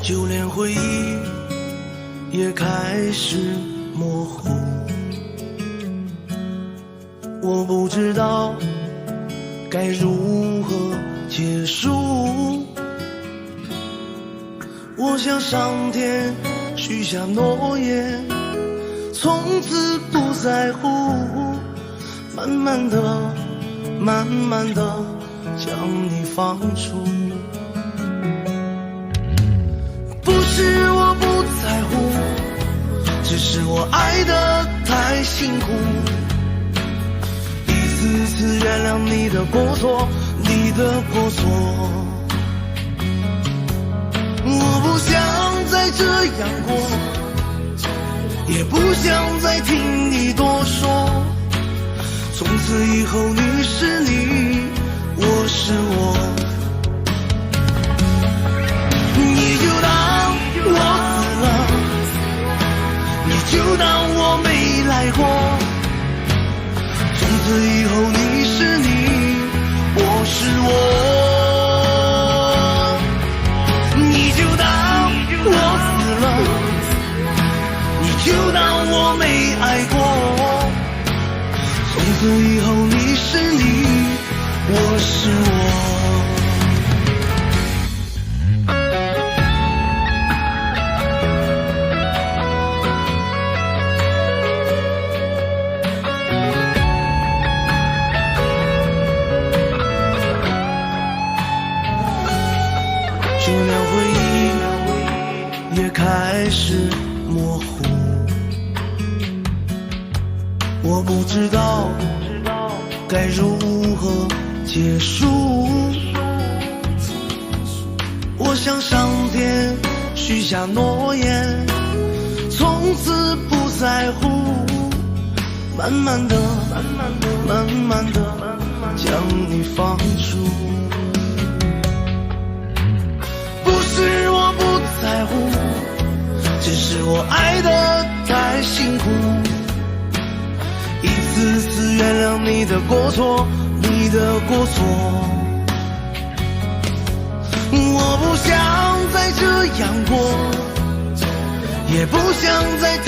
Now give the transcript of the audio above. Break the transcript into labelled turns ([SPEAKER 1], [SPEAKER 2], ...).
[SPEAKER 1] 就连回忆也开始模糊。我不知道该如何结束。我向上天许下诺言，从此不在乎，慢慢的慢慢的将你放逐。不是我不在乎，只是我爱得太辛苦，一次次原谅你的过错，你的过错。我不想再这样过，也不想再听你多说，从此以后你是你，我是我。你就当我死了，你就当我没来过，从此以后你是你，我是我。你就当我死了，你就当我没爱过，从此以后你是你，我是我。就连回忆也开始模糊。我不知道该如何结束。我向上天许下诺言，从此不在乎，慢慢的慢慢的将你放逐。不是我不在乎，只是我爱得太辛苦，一次次原谅你的过错，你的过错。我不想再这样过，也不想再